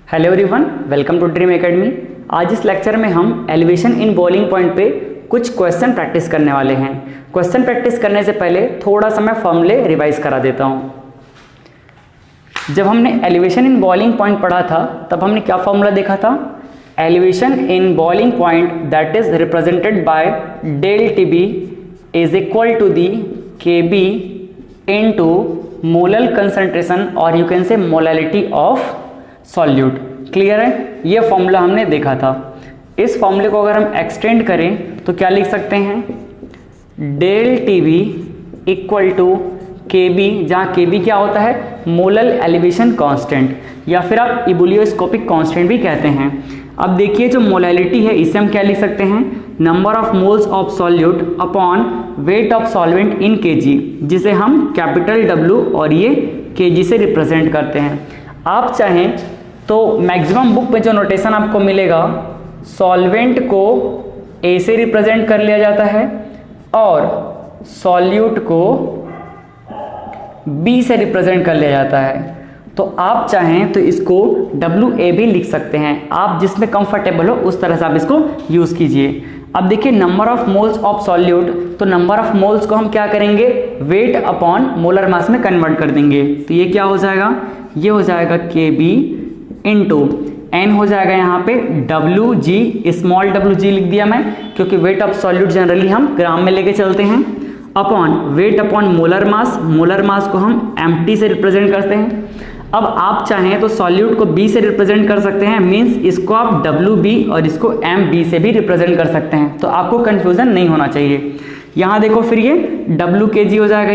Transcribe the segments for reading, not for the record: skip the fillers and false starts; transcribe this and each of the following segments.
Hello everyone, welcome to Dream Academy. आज इस lecture में हम एलिवेशन इन बॉइलिंग पॉइंट पे कुछ क्वेश्चन प्रैक्टिस करने वाले हैं। क्वेश्चन प्रैक्टिस करने से पहले थोड़ा सा मैं फॉर्मूले रिवाइज करा देता हूँ। जब हमने एलिवेशन इन बॉइलिंग पॉइंट पढ़ा था तब हमने क्या फॉर्मूला देखा था? Elevation in boiling point that is represented by del T B is equal to the K B into molal concentration और you can say molality of solute. Clear है? ये फॉर्मूला हमने देखा था। इस फॉर्मूले को अगर हम एक्सटेंड करें तो क्या लिख सकते हैं? Del T B equal to K B, जहाँ के बी क्या होता है? मोलल एलिवेशन कांस्टेंट, या फिर आप इबुलियोस्कोपिक कांस्टेंट भी कहते हैं। अब देखिए, जो मोलैलिटी है इसे हम क्या लिख सकते हैं? Number of moles of solute upon weight of solvent in KG, जिसे हम कैपिटल डब्ल्यू और ये केजी से रिप्रेजेंट करते हैं। आप चाहें तो मैक्सिमम बुक में जो नोटेशन आपको मिलेगा, सॉल्वेंट को ए से रिप्रेजेंट कर लिया जाता है और सॉल्यूट को बी से रिप्रेजेंट कर लिया जाता है। तो आप चाहें तो इसको WA भी लिख सकते हैं। आप जिसमें कंफर्टेबल हो उस तरह से आप इसको यूज़ कीजिए। अब देखिए, number of moles of solute, तो नंबर ऑफ मोल्स को हम क्या करेंगे? वेट अपॉन मोलर मास में कन्वर्ट कर देंगे। तो ये क्या हो जाएगा? ये हो जाएगा KB इंटू N हो जाएगा यहाँ पे WG, स्मॉल WG लिख दिया मैं क्योंकि वेट ऑफ सॉल्यूट जनरली हम ग्राम में लेके चलते हैं, upon weight upon molar mass. Molar mass को हम MT से रिप्रेजेंट करते हैं। अब आप चाहें तो सॉल्यूट को B से रिप्रेजेंट कर सकते हैं, मीन्स इसको आप WB और इसको MB से भी रिप्रेजेंट कर सकते हैं। तो आपको कंफ्यूजन नहीं होना चाहिए। यहाँ देखो, फिर ये WKG हो जाएगा।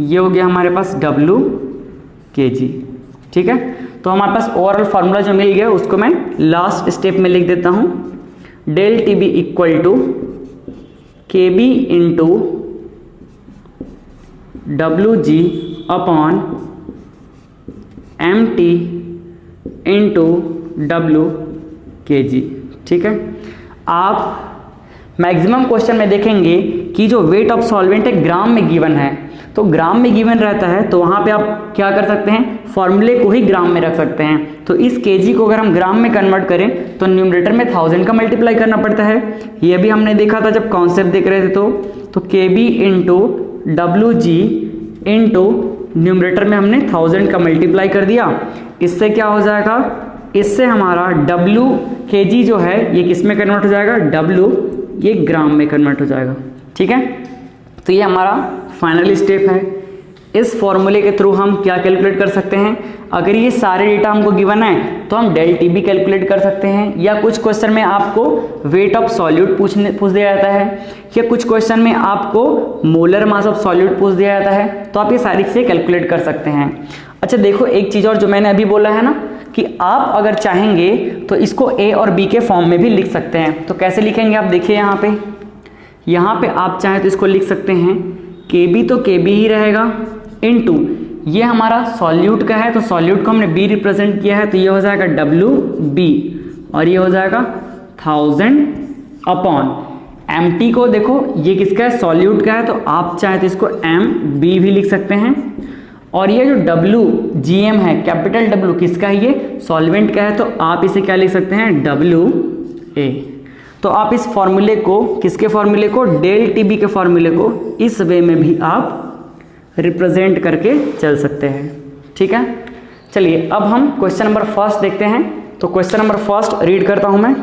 ये हो गया हमारे पास WKG। ठीक है, तो हमारे पास ओवरऑल फार्मूला जो मिल गया उसको मैं लास्ट स्टेप में लिख देता हूँ। Del T B equal to K B into WG upon MT into WKG। ठीक है, आप मैक्सिमम क्वेश्चन में देखेंगे कि जो वेट ऑफ सॉल्वेंट है ग्राम में गिवन है, तो ग्राम में गिवन रहता है तो वहाँ पे आप क्या कर सकते हैं? फॉर्मूले को ही ग्राम में रख सकते हैं। तो इस केजी को अगर हम ग्राम में कन्वर्ट करें तो न्यूमरेटर में 1000 का मल्टीप्लाई करना पड़ता है। ये भी हमने देखा था जब कॉन्सेप्ट देख रहे थे। तो KB into WG into numerator में हमने 1000 का मल्टीप्लाई कर दिया। इससे क्या हो जाएगा? इससे हमारा WKG जो है ये किस में कन्वर्ट हो जाएगा? W, ये ग्राम में कन्वर्ट हो जाएगा। ठीक है, तो ये हमारा फाइनल स्टेप है। इस फॉर्मूले के थ्रू हम क्या कैलकुलेट कर सकते हैं? अगर ये सारे डेटा हमको गिवन है तो हम डेल टी बी कैलकुलेट कर सकते हैं, या कुछ क्वेश्चन में आपको वेट ऑफ सॉल्यूट पूछ दिया जाता है, या कुछ क्वेश्चन में आपको मोलर मास ऑफ सॉल्यूट पूछ दिया जाता है, तो आप ये सारी चीज़ें कैलकुलेट कर सकते हैं। अच्छा देखो, एक चीज़ और जो मैंने अभी बोला है ना कि आप अगर चाहेंगे तो इसको A और B के फॉर्म में भी लिख सकते हैं। तो कैसे लिखेंगे आप देखिए, यहाँ पे आप चाहें तो इसको लिख सकते हैं KB, तो KB ही रहेगा, इनटू ये हमारा सॉल्यूट का है तो सॉल्यूट को हमने B रिप्रेजेंट किया है, तो ये हो जाएगा WB और ये हो जाएगा 1000 अपॉन MT को देखो ये किसका है? सॉल्यूट का है, तो आप चाहें तो इसको MB भी लिख सकते हैं। और ये जो WGM है, कैपिटल W किसका है? ये सॉल्वेंट का है, तो आप इसे क्या लिख सकते हैं? WA। तो आप इस फॉर्मूले को, किसके फॉर्मूले को? डेल टी बी के फॉर्मूले को इस वे में भी आप रिप्रेजेंट करके चल सकते हैं। ठीक है, चलिए अब हम क्वेश्चन नंबर फर्स्ट देखते हैं। तो क्वेश्चन नंबर फर्स्ट रीड करता हूं मैं।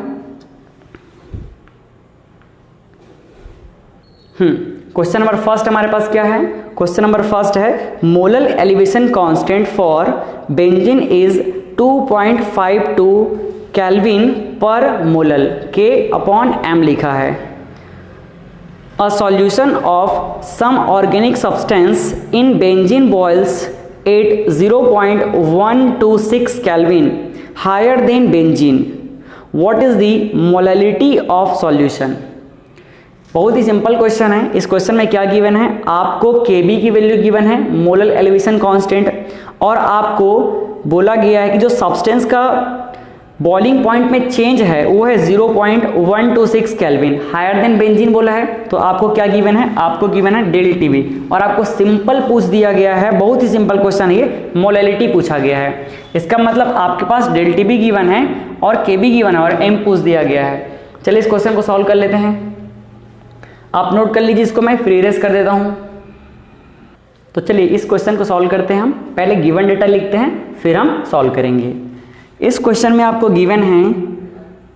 क्वेश्चन नंबर फर्स्ट हमारे पास क्या है? क्वेश्चन नंबर फर्स्ट है molal elevation constant for benzene is 2.52 kelvin पर मोलल, K अपॉन M लिखा है। A solution of some organic substance in benzene boils at 0.126 Kelvin higher than benzene. What is the molality of solution? बहुत ही simple question है। इस question में क्या given है? आपको KB की वैल्यू गिवन है, मोलल एलिवेशन कांस्टेंट, और आपको बोला गया है कि जो सब्सटेंस का बॉइलिंग पॉइंट में चेंज है वो है 0.126 केल्विन, हायर देन बेंजीन बोला है, तो आपको क्या गिवन है, आपको गिवन है डेल टीबी, और आपको सिंपल पूछ दिया गया है, बहुत ही सिंपल क्वेश्चन है ये, मोलैलिटी पूछा गया है। इसका मतलब आपके पास डेल टीबी गिवन है और केबी गिवन है और एम पूछ दिया गया है। चलिए इस क्वेश्चन को सॉल्व कर लेते हैं। आप नोट कर लीजिए, इसको मैं फ्री रेस कर देता हूँ। तो चलिए इस क्वेश्चन को सॉल्व करते हैं। हम पहले गिवन डेटा लिखते हैं, फिर हम सॉल्व करेंगे। इस क्वेश्चन में आपको गिवन है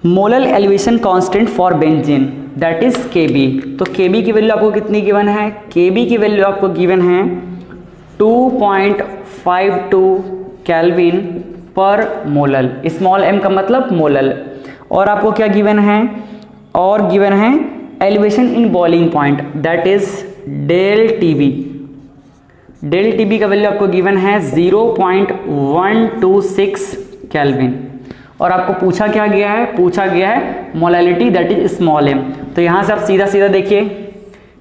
molal elevation constant for benzene that is K B. तो केबी की वैल्यू आपको कितनी गिवन है, केबी की वैल्यू आपको गिवन है 2.52 केल्विन पर मोलल, स्मॉल एम का मतलब मोलल। और आपको क्या गिवन है, और गिवन है elevation in boiling point that is del T B. Del T B का वैल्यू आपको गिवन है 0.126 केल्विन। और आपको पूछा क्या गया है, पूछा गया है molality that is small M. तो यहाँ से आप सीधा सीधा देखिए,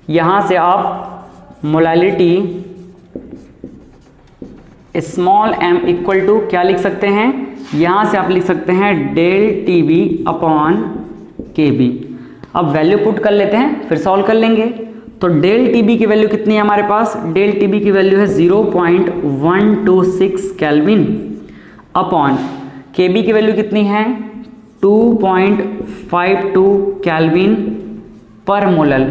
यहाँ से आप molality small M equal to क्या लिख सकते हैं, यहाँ से आप लिख सकते हैं डेल टीबी अपॉन केबी। अब वैल्यू पुट कर लेते हैं, फिर सॉल्व कर लेंगे। तो डेल टीबी की वैल्यू कितनी है हमारे पास, डेल टीबी की वैल्यू है 0.126 केल्विन अपॉन केबी की वैल्यू कितनी है 2.52 केल्विन पर मोलल।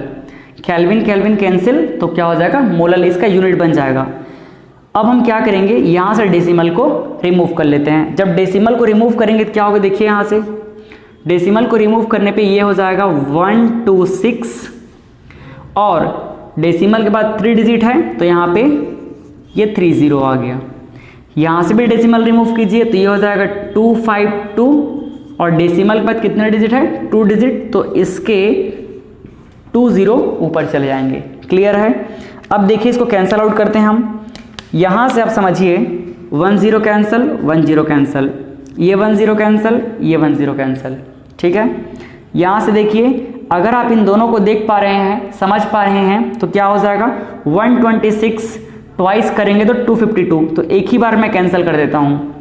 केल्विन केल्विन कैंसिल, तो क्या हो जाएगा मोलल, इसका यूनिट बन जाएगा। अब हम क्या करेंगे, यहाँ से डेसिमल को रिमूव कर लेते हैं। जब डेसिमल को रिमूव करेंगे तो क्या होगा, देखिए यहाँ से डेसिमल को रिमूव करने पे ये हो जाएगा 126, और डेसिमल के बाद 3 डिजिट है तो यहाँ पे ये 30 आ गया। यहाँ से भी डेसिमल रिमूव कीजिए तो ये हो जाएगा 252, और डेसिमल के बाद कितने डिजिट है 2 डिजिट, तो इसके 20 ऊपर चले जाएंगे। क्लियर है। अब देखिए इसको कैंसल आउट करते हैं हम। यहाँ से आप समझिए 10 कैंसल, 10 कैंसल, ये 10 कैंसल, ये 10 कैंसल, ठीक है। यहाँ से देखिए अगर आप इन दोनों को देख पा रहे हैं, समझ पा रहे हैं, तो क्या हो जाएगा 126 ट्वाइस करेंगे तो 252, तो एक ही बार मैं कैंसिल कर देता हूँ।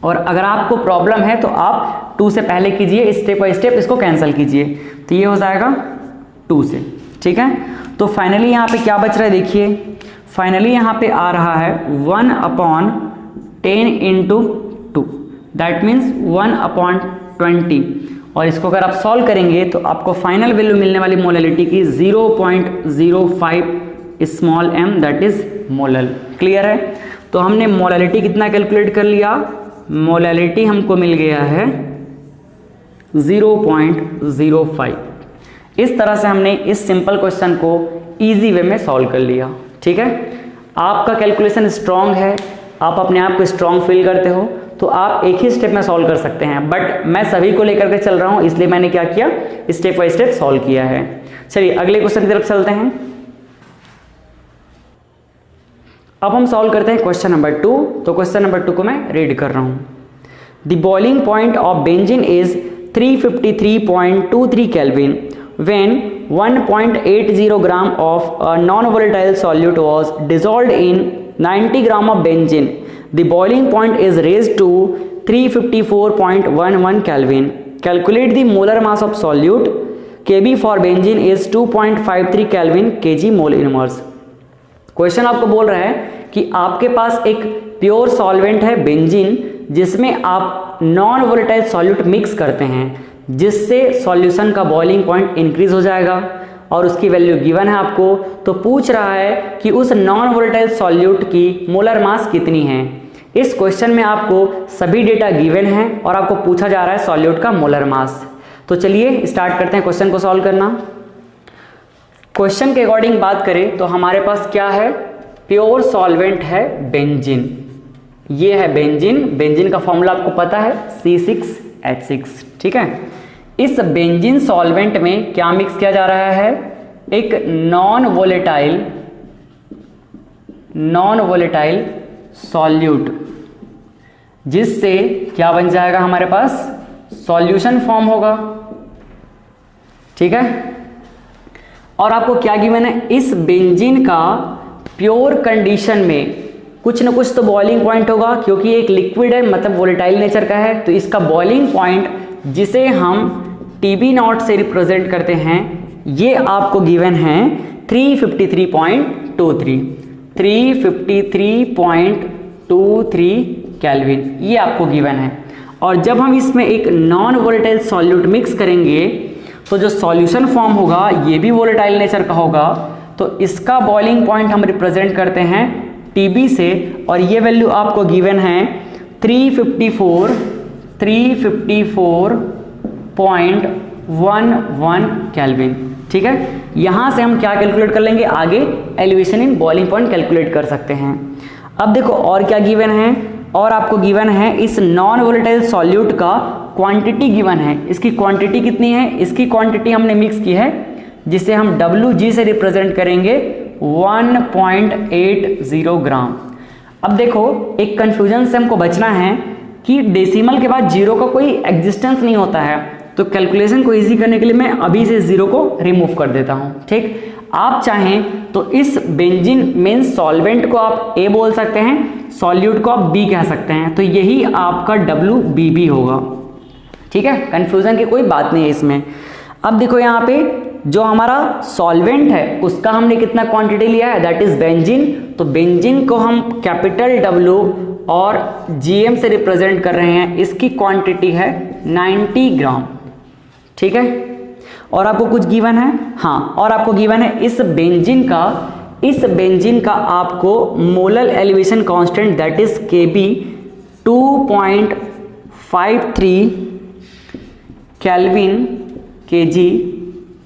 और अगर आपको प्रॉब्लम है तो आप 2 से पहले कीजिए, स्टेप बाय स्टेप इसको कैंसिल कीजिए, तो ये हो जाएगा 2 से, ठीक है। तो फाइनली यहाँ पे क्या बच रहा है, देखिए फाइनली यहाँ पे आ रहा है 1/10 इंटू 2, दैट मीन्स 1/20। और इसको अगर आप सॉल्व करेंगे तो आपको फाइनल वैल्यू मिलने वाली मोलैलिटी की 0.05 small M that is molal. Clear है। तो हमने मोलैलिटी कितना कैलकुलेट कर लिया, मोलैलिटी हमको मिल गया है 0.05। इस तरह से हमने इस सिंपल क्वेश्चन को इजी वे में सॉल्व कर लिया, ठीक है। आपका कैलकुलेशन स्ट्रांग है, आप अपने आप को स्ट्रांग फील करते हो तो आप एक ही स्टेप में सॉल्व कर सकते हैं, बट मैं सभी को लेकर के चल रहा हूं इसलिए मैंने क्या किया, स्टेप बाय स्टेप सॉल्व किया है। चलिए अगले क्वेश्चन की तरफ चलते हैं। अब हम सॉल्व करते हैं क्वेश्चन नंबर 2। तो क्वेश्चन नंबर 2 को मैं रीड कर रहा हूं। The boiling point of benzene is 353.23 kelvin when 1.80 gram of a non-volatile solute was dissolved in 90 gram of benzene. The boiling point is raised to 354.11 Kelvin. Calculate the molar mass of solute. Kb for benzene is 2.53 Kelvin kg mole inverse. Question आपको बोल रहा है कि आपके पास एक pure solvent है benzene, जिसमें आप नॉन वोलेटाइल सॉल्यूट मिक्स करते हैं, जिससे सॉल्यूशन का बॉइलिंग पॉइंट इंक्रीज हो जाएगा, और उसकी वैल्यू गिवन है आपको। तो पूछ रहा है कि उस नॉन वोलेटाइल सॉल्यूट की मोलर मास कितनी है। इस क्वेश्चन में आपको सभी डेटा गिवन है और आपको पूछा जा रहा है सॉल्यूट का मोलर मास। तो चलिए स्टार्ट करते हैं क्वेश्चन को सॉल्व करना। क्वेश्चन के अकॉर्डिंग बात करें तो हमारे पास क्या है, प्योर सॉल्वेंट है बेंजीन। ये है बेंजीन, बेंजीन का फॉर्मूला आपको पता है C6H6, ठीक है। इस बेंजीन सॉल्वेंट में क्या मिक्स किया जा रहा है, एक नॉन वोलेटाइल सॉल्यूट, जिससे क्या बन जाएगा हमारे पास सॉल्यूशन फॉर्म होगा, ठीक है। और आपको क्या गिवन है, इस बेंजीन का प्योर कंडीशन में कुछ ना कुछ तो बॉइलिंग पॉइंट होगा, क्योंकि एक लिक्विड है मतलब वोलेटाइल नेचर का है, तो इसका बॉइलिंग पॉइंट जिसे हम TB नॉट से रिप्रेजेंट करते हैं ये आपको गिवन है 353.23 केल्विन, ये आपको गिवन है। और जब हम इसमें एक नॉन वोलेटाइल सॉल्यूट मिक्स करेंगे तो जो सॉल्यूशन फॉर्म होगा ये भी वोलेटाइल नेचर का होगा, तो इसका बॉइलिंग पॉइंट हम रिप्रेजेंट करते हैं TB से, और ये वैल्यू आपको गिवन है 354.11 केल्विन। ठीक है, यहाँ से हम क्या कैलकुलेट कर लेंगे, आगे elevation in boiling point calculate कर सकते हैं। अब देखो और क्या गिवन है, और आपको गिवन है इस नॉन वोलेटाइल सॉल्यूट का क्वांटिटी गिवन है। इसकी क्वांटिटी कितनी है, इसकी क्वांटिटी हमने मिक्स की है जिसे हम WG से रिप्रेजेंट करेंगे 1.80 ग्राम। अब देखो एक कंफ्यूजन से हमको बचना है कि डेसिमल के बाद जीरो का कोई एग्जिस्टेंस नहीं होता है, तो कैलकुलेशन को इजी करने के लिए मैं अभी से जीरो को रिमूव कर देता हूँ। ठीक, आप चाहें तो इस बेंजीन मीन्स सॉल्वेंट को आप A बोल सकते हैं, सॉल्यूट को आप B कह सकते हैं, तो यही आपका WBB होगा। ठीक है, कंफ्यूजन की कोई बात नहीं है इसमें। अब देखो यहाँ पे जो हमारा सॉल्वेंट है उसका हमने कितना क्वांटिटी लिया है, दैट इज बेंजीन, तो बेंजीन को हम कैपिटल W और GM से रिप्रेजेंट कर रहे हैं, इसकी क्वांटिटी है 90 ग्राम। ठीक है, और आपको कुछ गिवन है, हाँ, और आपको गिवन है इस बेंजीन का आपको molar elevation constant that is Kb 2.53 kelvin kg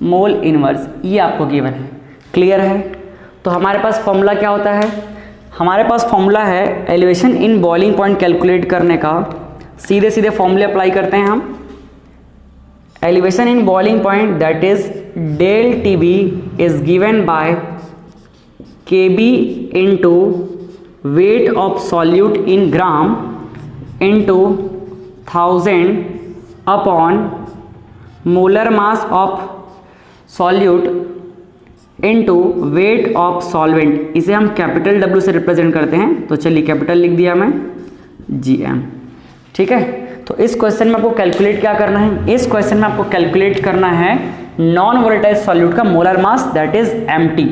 mole inverse, ये आपको गिवन है। क्लियर है, तो हमारे पास फॉर्मूला क्या होता है, हमारे पास फॉर्मूला है elevation in boiling point calculate करने का, सीधे सीधे फॉर्मूले अप्लाई करते हैं हम। Elevation in boiling point that is del TB is given by Kb into weight of solute in gram into 1000 upon molar mass of solute into weight of solvent, इसे हम कैपिटल W से represent करते हैं, तो चलिए capital लिख दिया मैं GM। ठीक है, तो इस क्वेश्चन में आपको कैलकुलेट क्या करना है, इस क्वेश्चन में आपको कैलकुलेट करना है नॉन वोलेटाइल सॉल्यूट का molar mass that is MT,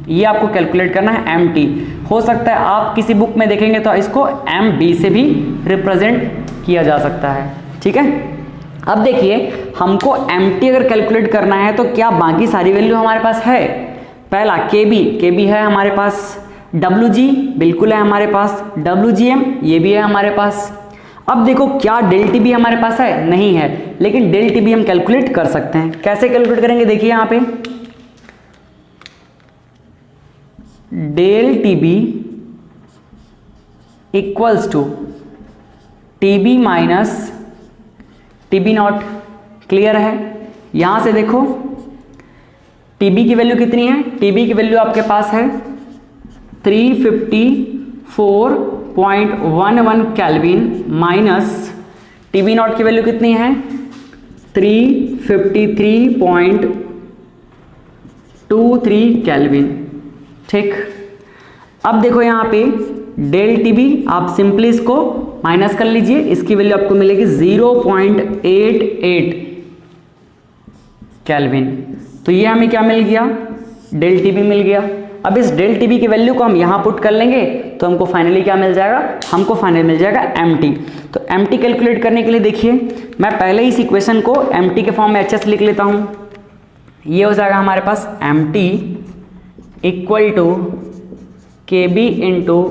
ये आपको कैलकुलेट करना है MT। हो सकता है आप किसी बुक में देखेंगे तो इसको MB से भी रिप्रेजेंट किया जा सकता है। ठीक है, अब देखिए हमको MT अगर कैलकुलेट करना है तो क्या बाकी सारी वैल्यू हमारे पास है, पहला KB है हमारे पास, WG बिल्कुल है हमारे पास, WGM ये भी है हमारे पास। अब देखो क्या del TB हमारे पास है, नहीं है, लेकिन del TB हम कैलकुलेट कर सकते हैं। कैसे कैलकुलेट करेंगे, देखिए यहाँ पे del TB equals to TB minus TB naught. Clear है, यहां से देखो TB की वैल्यू कितनी है, TB की वैल्यू आपके पास है 354.11 केल्विन माइनस TB नॉट की वैल्यू कितनी है 353.23 केल्विन। ठीक, अब देखो यहाँ पे del TB आप सिंपली इसको माइनस कर लीजिए, इसकी वैल्यू आपको मिलेगी 0.88 केल्विन, तो ये हमें क्या मिल गया, del TB मिल गया। अब इस del TB की वैल्यू को हम यहाँ पुट कर लेंगे तो हमको फाइनली क्या मिल जाएगा, हमको फाइनली मिल जाएगा MT। तो MT कैलकुलेट करने के लिए देखिए मैं पहले इस इक्वेशन को MT के फॉर्म में HS लिख लेता हूँ। ये हो जाएगा हमारे पास MT equal to KB into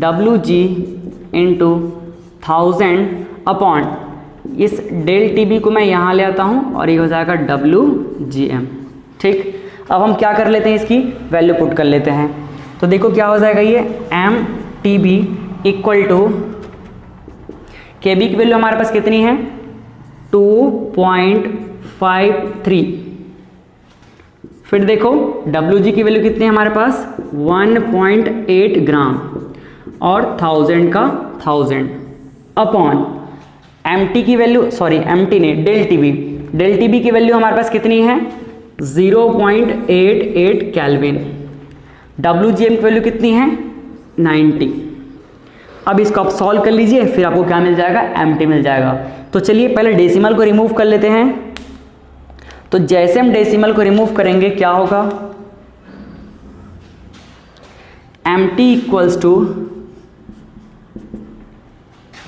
WG into 1000 upon इस del TB को मैं यहाँ ले आता हूँ और ये हो जाएगा WGM। ठीक, अब हम क्या कर लेते हैं, इसकी वैल्यू पुट कर लेते हैं। तो देखो क्या हो जाएगा, ये MTB इक्वल टू KB की वैल्यू हमारे पास कितनी है 2.53, फिर देखो WG की वैल्यू कितनी है हमारे पास 1.8 ग्राम और 1000 का 1000 अपॉन MT की वैल्यू, सॉरी MT ने del TB की वैल्यू हमारे पास कितनी है 0.88 केल्विन, WGM की वैल्यू कितनी है 90। अब इसको आप सॉल्व कर लीजिए, फिर आपको क्या मिल जाएगा, एम्प्टी मिल जाएगा। तो चलिए पहले डेसिमल को रिमूव कर लेते हैं। तो जैसे हम डेसिमल को रिमूव करेंगे क्या होगा, एम्प्टी इक्वल्स टू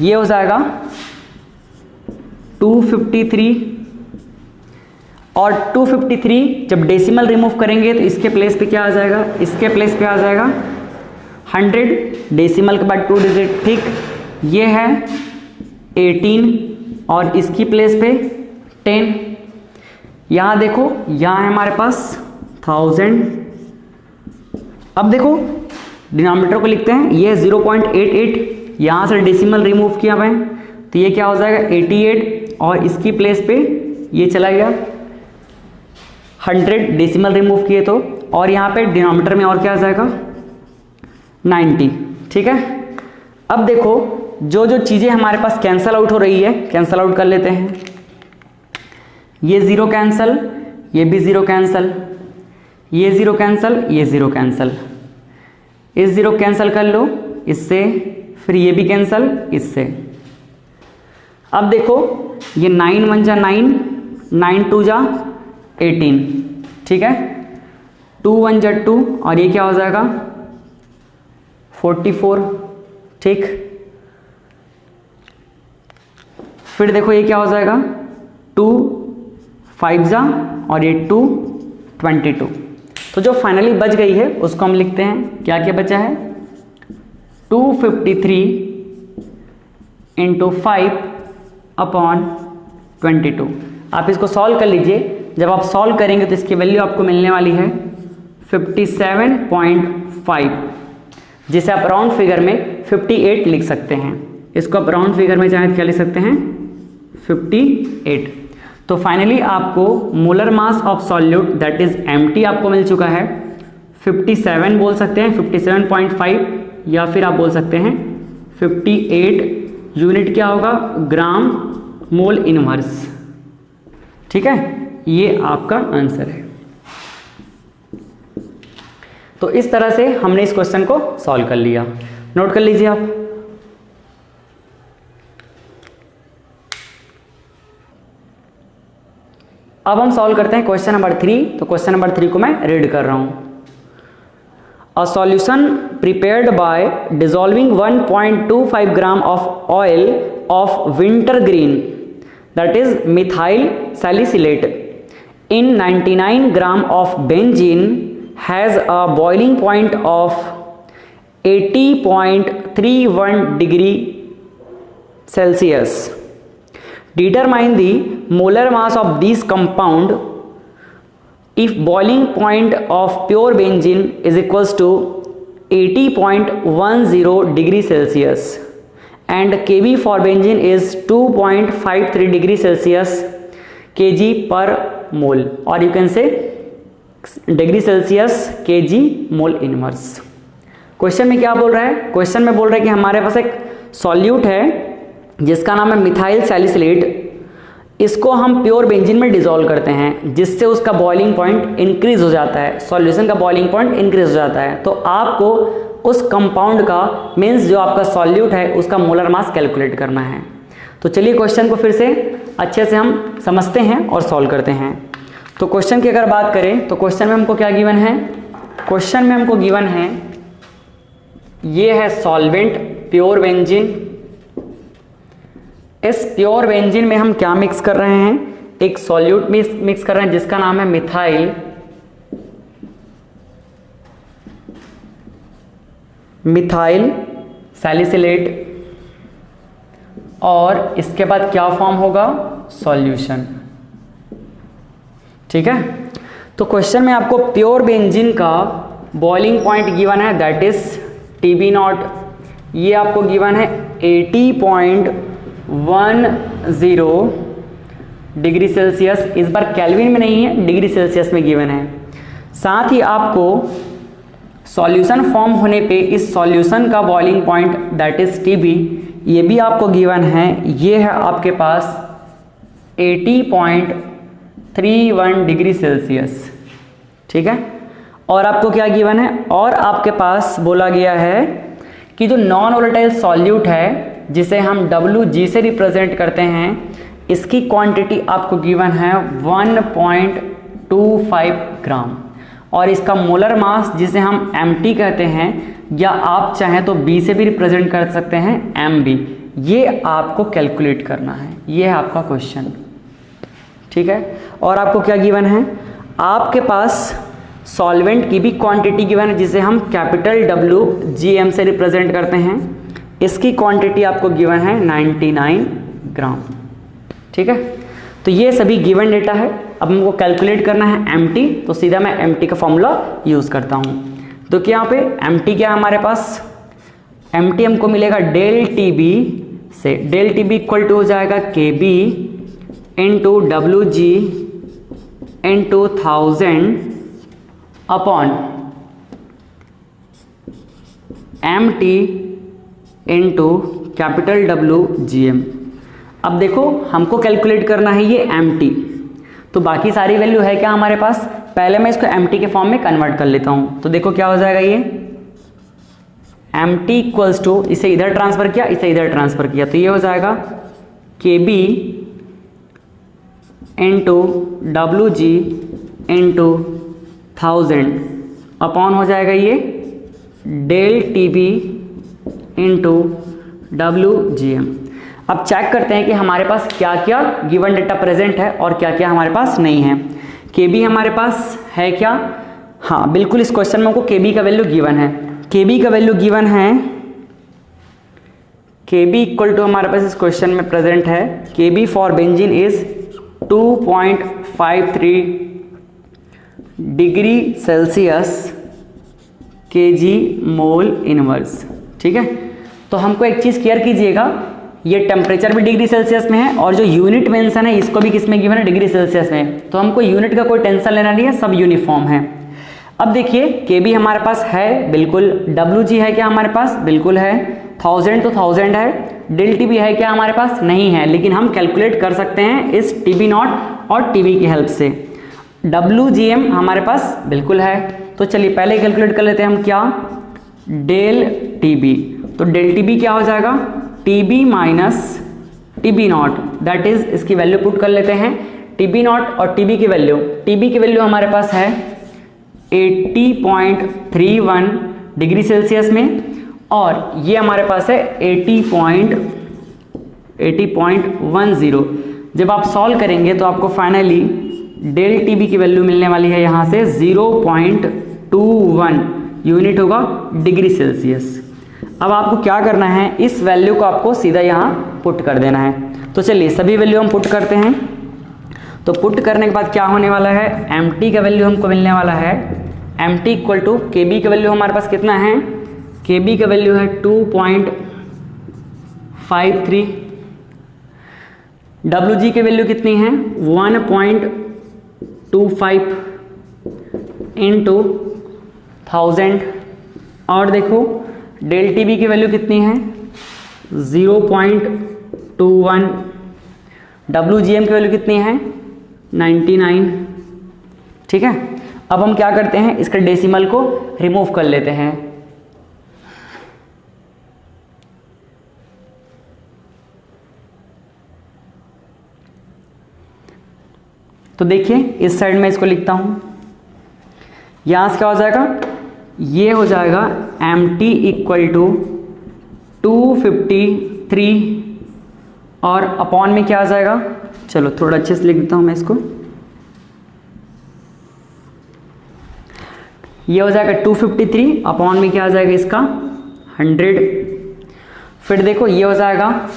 ये हो जाएगा 253, और 253 जब डेसिमल रिमूव करेंगे तो इसके प्लेस पे क्या आ जाएगा, इसके प्लेस पे आ जाएगा 100, डेसिमल के बाद 2 डिजिट, ठीक। ये है 18 और इसकी प्लेस पे 10। यहाँ देखो, यहाँ है हमारे पास 1000। अब देखो डिनोमिनेटर को लिखते हैं, ये 0.88, यहाँ से डेसिमल रिमूव किया मैं तो ये क्या हो जाएगा 88, और इसकी प्लेस पे ये चला गया 100, डेसिमल रिमूव किए तो, और यहाँ पे डिनोमिनेटर में और क्या आ जाएगा 90, ठीक है। अब देखो जो जो चीज़ें हमारे पास कैंसल आउट हो रही है, कैंसल आउट कर लेते हैं। ये 0 कैंसल, ये भी 0 कैंसल, ये 0 कैंसल, ये 0 कैंसल, इस 0 कैंसल कर लो इससे, फिर ये भी कैंसल इससे। अब देखो ये 9 1 जा 9, 9 2 जा 18, ठीक है, 2 1 जा 2, और ये क्या हो जाएगा 44, ठीक। फिर देखो ये क्या हो जाएगा 2 5 जा, और ये 2 22। तो जो फाइनली बच गई है उसको हम लिखते हैं, क्या क्या बचा है 253 इंटू 5/22। आप इसको सॉल्व कर लीजिए। जब आप सॉल्व करेंगे तो इसकी वैल्यू आपको मिलने वाली है 57.5, जिसे आप राउंड फिगर में 58 लिख सकते हैं। इसको आप राउंड फिगर में चाहे क्या लिख सकते हैं 58। तो फाइनली आपको molar mass of solute that is empty आपको मिल चुका है 57 बोल सकते हैं, 57.5, या फिर आप बोल सकते हैं 58। यूनिट क्या होगा, ग्राम मोल इनवर्स, ठीक है। ये आपका आंसर है। तो इस तरह से हमने इस क्वेश्चन को सॉल्व कर लिया। नोट कर लीजिए आप। अब हम सॉल्व करते हैं क्वेश्चन नंबर 3। तो क्वेश्चन नंबर 3 को मैं रीड कर रहा हूं। A solution prepared by dissolving 1.25 gram of oil of wintergreen that is methyl salicylate in 99 gram of benzene has a boiling point of 80.31 degree Celsius. Determine the molar mass of this compound if boiling point of pure benzene is equals to 80.10 degree Celsius and Kb for benzene is 2.53 degree Celsius kg per मोल, और you can से degree Celsius KG मोल inverse. Question में क्या बोल रहा है, question में बोल रहा है कि हमारे पास एक सॉल्यूट है जिसका नाम है मिथाइल सैलिसिलेट। इसको हम प्योर बेंजीन में डिसॉल्व करते हैं जिससे उसका बॉइलिंग पॉइंट इंक्रीज हो जाता है, सॉल्यूशन का बॉइलिंग पॉइंट इंक्रीज हो जाता है। तो आपको उस कंपाउंड का मीन्स जो आपका सॉल्यूट है उसका मोलर मास कैलकुलेट करना है। तो चलिए क्वेश्चन को फिर से अच्छे से हम समझते हैं और सॉल्व करते हैं। तो क्वेश्चन की अगर बात करें तो क्वेश्चन में हमको क्या गिवन है, क्वेश्चन में हमको गिवन है ये है सॉल्वेंट प्योर बेंजीन। इस प्योर बेंजीन में हम क्या मिक्स कर रहे हैं, एक सॉल्यूट मिक्स कर रहे हैं जिसका नाम है मिथाइल सैलिसिलेट, और इसके बाद क्या फॉर्म होगा, सॉल्यूशन, ठीक है। तो क्वेश्चन में आपको प्योर बेंजीन का बॉइलिंग पॉइंट गिवन है दैट इज TB0। ये आपको गिवन है 80.10 डिग्री सेल्सियस। इस बार केल्विन में नहीं है, डिग्री सेल्सियस में गिवन है। साथ ही आपको सॉल्यूशन फॉर्म होने पे इस सॉल्यूशन का boiling point that is TB ये भी आपको गिवन है, ये है आपके पास 80.31 डिग्री सेल्सियस, ठीक है। और आपको क्या गिवन है, और आपके पास बोला गया है कि जो नॉन वोलेटाइल सॉल्यूट है जिसे हम WG से रिप्रेजेंट करते हैं, इसकी क्वांटिटी आपको गिवन है 1.25 ग्राम, और इसका मोलर मास जिसे हम MT कहते हैं, या आप चाहें तो B से भी रिप्रेजेंट कर सकते हैं MB, ये आपको कैलकुलेट करना है। ये है आपका क्वेश्चन, ठीक है। और आपको क्या गिवन है, आपके पास सॉल्वेंट की भी क्वांटिटी गिवन है जिसे हम कैपिटल WGM से रिप्रेजेंट करते हैं। इसकी क्वांटिटी आपको गिवन है 99 ग्राम, ठीक है। तो ये सभी गिवन डेटा है। अब हमको कैलकुलेट करना है MT, तो सीधा मैं MT का फॉर्मूला यूज़ करता हूँ। तो क्या यहाँ पे MT क्या है हमारे पास, MT हमको मिलेगा डेल TB से, डेल TB इक्वल टू हो जाएगा KB into WG into 1000 upon MT into capital WGM। अब देखो हमको कैलकुलेट करना है ये MT, तो बाकी सारी वैल्यू है क्या हमारे पास, पहले मैं इसको MT के फॉर्म में कन्वर्ट कर लेता हूँ। तो देखो क्या हो जाएगा, ये MT इक्वल्स टू, इसे इधर ट्रांसफर किया, इसे इधर ट्रांसफर किया, तो ये हो जाएगा KB into WG into 1000 upon हो जाएगा ये डेल TB इंटू WGM। अब चेक करते हैं कि हमारे पास क्या क्या गिवन डेटा प्रेजेंट है और क्या क्या हमारे पास नहीं है। KB हमारे पास है क्या, हाँ बिल्कुल, इस क्वेश्चन में हमको KB का वैल्यू गिवन है। KB का वैल्यू गिवन है, KB इक्वल टू हमारे पास इस क्वेश्चन में प्रेजेंट है, KB for benzene is 2.53 degree Celsius kg mole inverse, ठीक है। तो हमको एक चीज़ क्लियर कीजिएगा, ये टेम्परेचर भी डिग्री सेल्सियस में है और जो यूनिट मेंशन है इसको भी किस में गिवन है, डिग्री सेल्सियस में। तो हमको यूनिट का कोई टेंशन लेना नहीं है, सब यूनिफॉर्म है। अब देखिए KB हमारे पास है बिल्कुल, WG है क्या हमारे पास, बिल्कुल है, 1000 तो 1000 है, डेल TB है क्या हमारे पास, नहीं है, लेकिन हम कैलकुलेट कर सकते हैं इस TB नॉट और TB की हेल्प से। WGM हमारे पास बिल्कुल है, तो चलिए पहले कैलकुलेट कर लेते हैं हम, क्या, डेल TB। तो डेल TB क्या हो जाएगा, TB minus TB not, that is इसकी वैल्यू पुट कर लेते हैं। TB नॉट और TB की वैल्यू हमारे पास है 80.31 डिग्री सेल्सियस में, और ये हमारे पास है 80.10। जब आप सॉल्व करेंगे तो आपको फाइनली डेल TB की वैल्यू मिलने वाली है यहाँ से 0.21 यूनिट होगा डिग्री सेल्सियस। अब आपको क्या करना है, इस वैल्यू को आपको सीधा यहाँ पुट कर देना है। तो चलिए सभी वैल्यू हम पुट करते हैं। तो पुट करने के बाद क्या होने वाला है, MT का वैल्यू हमको मिलने वाला है, MT इक्वल टू KB का वैल्यू हमारे पास कितना है, KB का वैल्यू है 2.53, WG की वैल्यू कितनी है 1.25 इंटू 1000, और देखो डेल TB की वैल्यू कितनी है 0.21, WGM की वैल्यू कितनी है 99, ठीक है। अब हम क्या करते हैं, इसके डेसिमल को रिमूव कर लेते हैं। तो देखिए इस साइड में इसको लिखता हूं, यहां से क्या हो जाएगा, ये हो जाएगा MT इक्वल टू 253 और अपॉन में क्या आ जाएगा, चलो थोड़ा अच्छे से लिख देता हूं मैं इसको, ये हो जाएगा 253 अपॉन में क्या आ जाएगा इसका 100, फिर देखो ये हो जाएगा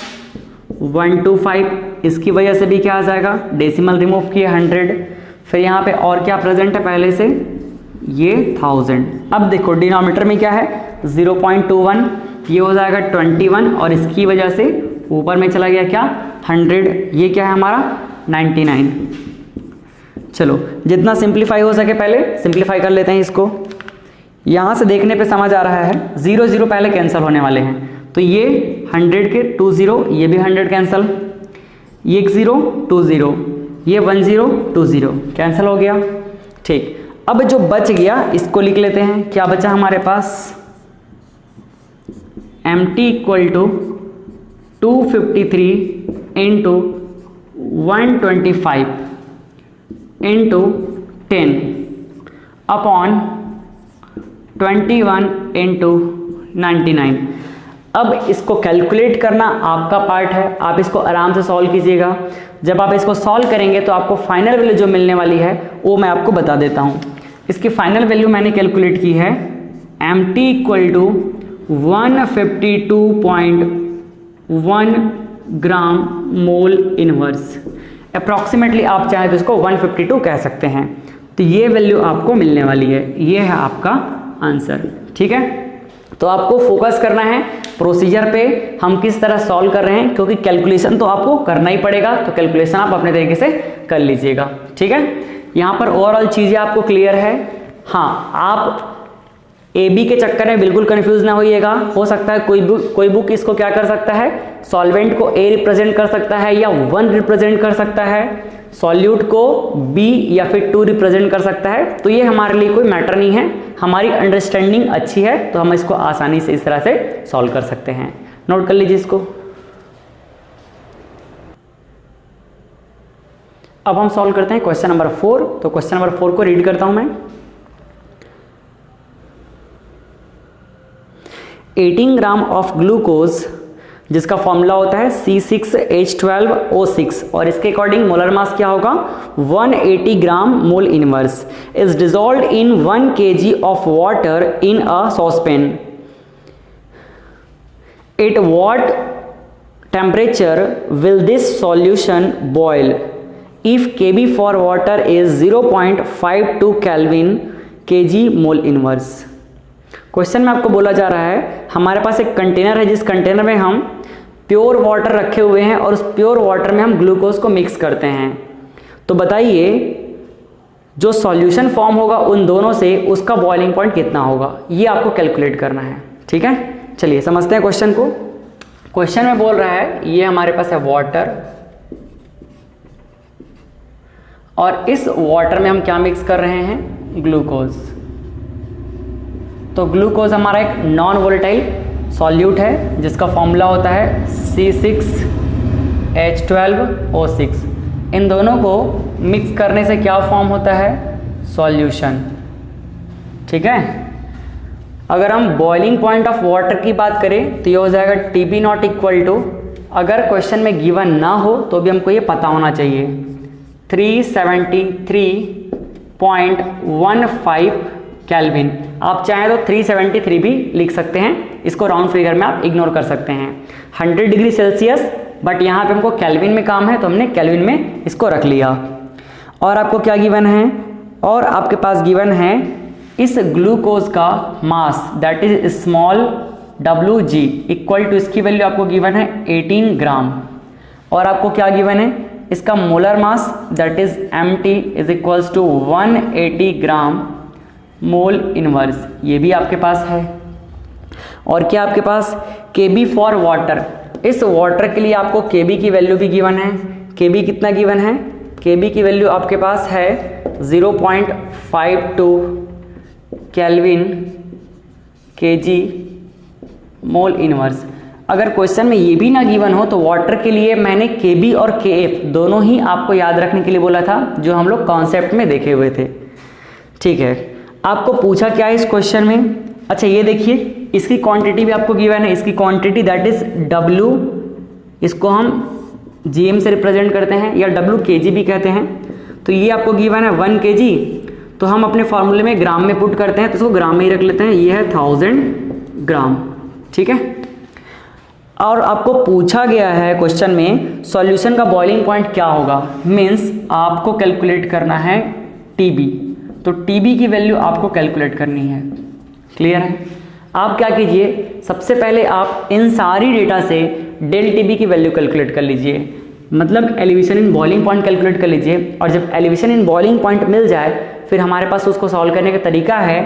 125, इसकी वजह से भी क्या आ जाएगा, डेसिमल रिमूव किए 100, फिर यहाँ पे और क्या प्रेजेंट है पहले से, ये 1000। अब देखो डिनोमिनेटर में क्या है 0.21, ये हो जाएगा 21 और इसकी वजह से ऊपर में चला गया क्या 100, ये क्या है हमारा 99। चलो जितना सिंप्लीफाई हो सके पहले सिंप्लीफाई कर लेते हैं इसको। यहाँ से देखने पे समझ आ रहा है 0 0 पहले कैंसिल होने वाले हैं, तो ये 100 के 2 0, ये भी 100 कैंसिल, ये 1 0 2 0, ये 1 0 2 0 कैंसिल हो गया, ठीक। अब जो बच गया इसको लिख लेते हैं, क्या बचा हमारे पास MT equal to 253 into 125 into 10 upon 21 into 99। अब इसको कैलकुलेट करना आपका पार्ट है, आप इसको आराम से सॉल्व कीजिएगा। जब आप इसको सॉल्व करेंगे तो आपको फाइनल वैल्यू जो मिलने वाली है वो मैं आपको बता देता हूँ। इसकी फाइनल वैल्यू मैंने कैलकुलेट की है MT equal to 152.1 gram mole inverse. Approximately आप चाहें तो इसको 152 कह सकते हैं। तो ये वैल्यू आपको मिलने वाली है, ये है आपका आंसर। ठीक है, तो आपको फोकस करना है प्रोसीजर पे, हम किस तरह सॉल्व कर रहे हैं, क्योंकि कैलकुलेशन तो आपको करना ही पड़ेगा। तो कैलकुलेशन आप अपने तरीके से कर लीजिएगा। ठीक है, यहाँ पर ओवरऑल चीज़ें आपको क्लियर है। हाँ, आप AB के चक्कर में बिल्कुल कंफ्यूज ना होइएगा। हो सकता है कोई बुक इसको क्या कर सकता है, सॉल्वेंट को A रिप्रेजेंट कर सकता है या 1 रिप्रेजेंट कर सकता है, सॉल्यूट को B या फिर 2 रिप्रेजेंट कर सकता है। तो ये हमारे लिए कोई मैटर नहीं है, हमारी अंडरस्टैंडिंग अच्छी है तो हम इसको आसानी से इस तरह से सॉल्व कर सकते हैं। नोट कर लीजिए इसको। अब हम सॉल्व करते हैं क्वेश्चन नंबर 4। तो क्वेश्चन नंबर 4 को रीड करता हूं मैं। 18 ग्राम ऑफ ग्लूकोज, जिसका फॉर्मूला होता है C6H12O6 और इसके अकॉर्डिंग मोलर मास क्या होगा 180 gram mole inverse, is dissolved in 1 kg of water in a saucepan. At what temperature will this solution boil if Kb for water is 0.52 kelvin kg mole inverse. Question में आपको बोला जा रहा है हमारे पास एक कंटेनर है, जिस कंटेनर में हम प्योर वाटर रखे हुए हैं और उस प्योर वाटर में हम ग्लूकोज को मिक्स करते हैं। तो बताइए जो सॉल्यूशन फॉर्म होगा उन दोनों से उसका बॉइलिंग पॉइंट कितना होगा, ये आपको कैलकुलेट करना है। ठीक है, चलिए समझते हैं क्वेश्चन को। क्वेश्चन में बोल रहा है ये हमारे पास है वाटर और इस वाटर में हम क्या मिक्स कर रहे हैं, ग्लूकोज। तो ग्लूकोज हमारा एक नॉन वोलेटाइल सॉल्यूट है जिसका फॉर्मूला होता है C6H12O6। इन दोनों को मिक्स करने से क्या फॉर्म होता है, सॉल्यूशन। ठीक है, अगर हम बॉइलिंग पॉइंट ऑफ वाटर की बात करें तो ये हो जाएगा TB नॉट इक्वल टू, अगर क्वेश्चन में गिवन ना हो तो भी हमको ये पता होना चाहिए, 373.15 केल्विन। आप चाहें तो 373 भी लिख सकते हैं, इसको राउंड फिगर में आप इग्नोर कर सकते हैं। 100 डिग्री सेल्सियस, बट यहाँ पे हमको केल्विन में काम है तो हमने केल्विन में इसको रख लिया। और आपको क्या गिवन है, और आपके पास गिवन है इस ग्लूकोज का mass that is small Wg equal to, इसकी वैल्यू आपको गिवन है 18 ग्राम। और आपको क्या गिवन है, इसका molar mass that is MT is equals to 180 gram mole inverse, ये भी आपके पास है। और क्या आपके पास Kb फॉर वाटर, इस वाटर के लिए आपको Kb की वैल्यू भी गिवन है। Kb कितना गिवन है, Kb की वैल्यू आपके पास है 0.52 केल्विन kg मोल इनवर्स। अगर क्वेश्चन में ये भी ना गिवन हो तो वाटर के लिए मैंने Kb और Kf दोनों ही आपको याद रखने के लिए बोला था, जो हम लोग कॉन्सेप्ट में देखे हुए थे। ठीक है, आपको पूछा क्या है इस क्वेश्चन में, अच्छा ये देखिए इसकी क्वांटिटी भी आपको गिवन है, इसकी क्वांटिटी दैट इज W, इसको हम GM से रिप्रेजेंट करते हैं या W kg भी कहते हैं। तो ये आपको गिवन है 1 kg, तो हम अपने फॉर्मूले में ग्राम में पुट करते हैं तो इसको ग्राम में ही रख लेते हैं, ये है 1000 ग्राम। ठीक है, और आपको पूछा गया है क्वेश्चन में सॉल्यूशन का बॉइलिंग पॉइंट क्या होगा, मीन्स आपको कैलकुलेट करना है TB। तो TB की वैल्यू आपको कैलकुलेट करनी है। क्लियर है, आप क्या कीजिए, सबसे पहले आप इन सारी डेटा से डेल TB की वैल्यू कैलकुलेट कर लीजिए, मतलब elevation in boiling point calculate कर लीजिए। और जब एलिवेशन इन बॉइलिंग पॉइंट मिल जाए फिर हमारे पास उसको सॉल्व करने का तरीका है,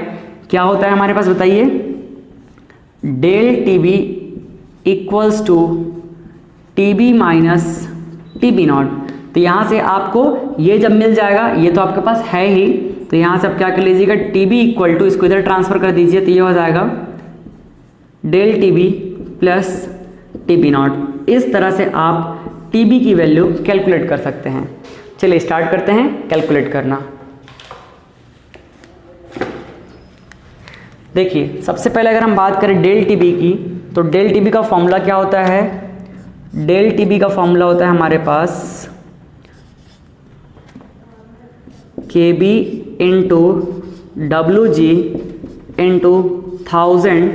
क्या होता है हमारे पास बताइए, del TB equals to TB minus TB naught. तो यहाँ से आपको ये जब मिल जाएगा, ये तो आपके पास है ही, तो यहाँ से आप क्या कर लीजिएगा, TB इक्वल टू, इसको इधर ट्रांसफर कर दीजिए, तो ये हो जाएगा डेल TB प्लस TB0। इस तरह से आप TB की वैल्यू कैलकुलेट कर सकते हैं। चलिए स्टार्ट करते हैं कैलकुलेट करना। देखिए सबसे पहले अगर हम बात करें डेल TB की, तो डेल TB का फॉर्मूला क्या होता है? डेल TB का फॉर्मूला होता है हमारे पास KB into WG into 1000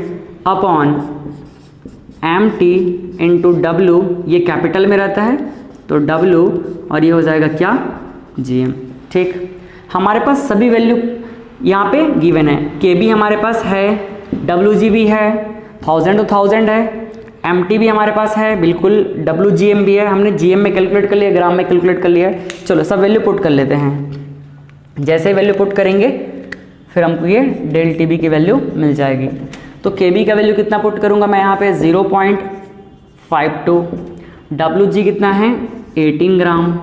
upon MT into W, ये कैपिटल में रहता है तो W, और ये हो जाएगा क्या? GM। ठीक, हमारे पास सभी वैल्यू यहाँ पे गिवन है। KB हमारे पास है, WG भी है, 1000 तो 1000 है, MT भी हमारे पास है, बिल्कुल WGM भी है। हमने GM में कैलकुलेट कर लिया, ग्राम में कैलकुलेट कर लिया। चलो सब वैल्यू पुट कर लेते हैं। जैसे वैल्यू पुट करेंगे फिर हमको ये डेल TB की वैल्यू मिल जाएगी। तो KB का वैल्यू कितना पुट करूँगा मैं यहाँ पे? 0.52। WG कितना है? 18 ग्राम,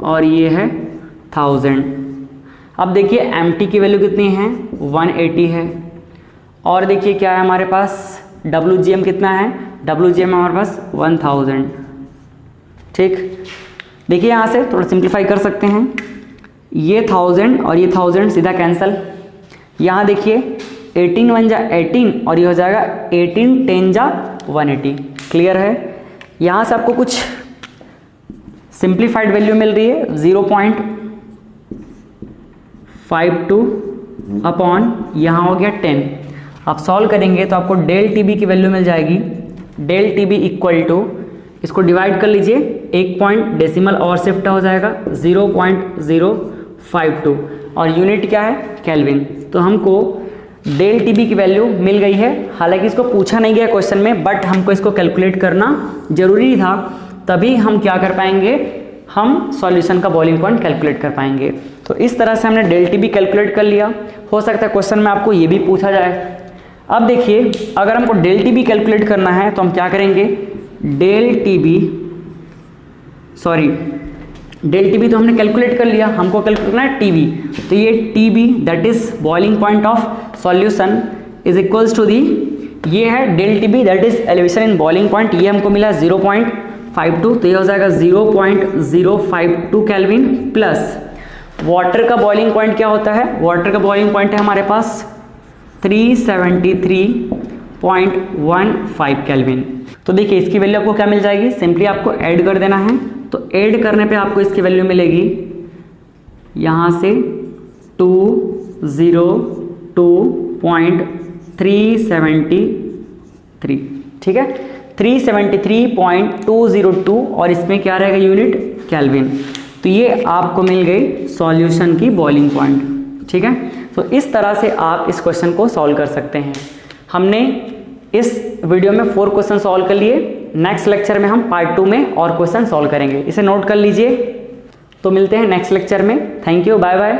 और ये है 1000। अब देखिए MT की वैल्यू कितनी है? 180 है। और देखिए क्या है हमारे पास? WGM कितना है? WGM हमारे पास 1000। ठीक, देखिए यहाँ से थोड़ा सिंप्लीफाई कर सकते हैं। ये 1000 और ये 1000 सीधा कैंसिल। यहाँ देखिए 18 1 जा 18, और ये हो जाएगा 18 10 जा 180। क्लियर है? यहाँ से आपको कुछ सिंप्लीफाइड वैल्यू मिल रही है 0.52 अपॉन यहाँ हो गया 10। आप सॉल्व करेंगे तो आपको डेल TB की वैल्यू मिल जाएगी। डेल TB इक्वल टू, इसको डिवाइड कर लीजिए, एक पॉइंट डेसिमल और शिफ्ट हो जाएगा 0.052, और यूनिट क्या है? केल्विन। तो हमको डेल TB की वैल्यू मिल गई है। हालांकि इसको पूछा नहीं गया क्वेश्चन में, बट हमको इसको कैलकुलेट करना जरूरी था, तभी हम क्या कर पाएंगे? हम सॉल्यूशन का बॉइलिंग पॉइंट कैलकुलेट कर पाएंगे। तो इस तरह से हमने डेल TB कैलकुलेट कर लिया। हो सकता है क्वेश्चन में आपको ये भी पूछा जाए। अब देखिए अगर हमको डेल TB कैलकुलेट करना है तो हम क्या करेंगे? डेल TB तो हमने कैलकुलेट कर लिया, हमको कैलकुलेट करना है TB। तो ये TB that is boiling point of solution is equals to दी, ये है डेल TB that is elevation in boiling point, ये हमको मिला 0.52, तो ये हो जाएगा 0.052 केल्विन, प्लस वाटर का बॉइलिंग पॉइंट क्या होता है? वाटर का बॉइलिंग पॉइंट है हमारे पास 373.15 केल्विन। तो देखिए इसकी वैल्यू आपको क्या मिल जाएगी? सिंपली आपको ऐड कर देना है। तो ऐड करने पे आपको इसकी वैल्यू मिलेगी यहाँ से 202.373। ठीक है, 373.202, और इसमें क्या रहेगा? Unit kelvin. तो ये आपको मिल गई सॉल्यूशन की बॉइलिंग पॉइंट। ठीक है, तो इस तरह से आप इस क्वेश्चन को सॉल्व कर सकते हैं। हमने इस वीडियो में 4 क्वेश्चन सॉल्व कर लिए। नेक्स्ट लेक्चर में हम पार्ट 2 में और क्वेश्चन सॉल्व करेंगे, इसे नोट कर लीजिए। तो मिलते हैं नेक्स्ट लेक्चर में। Thank you, bye bye.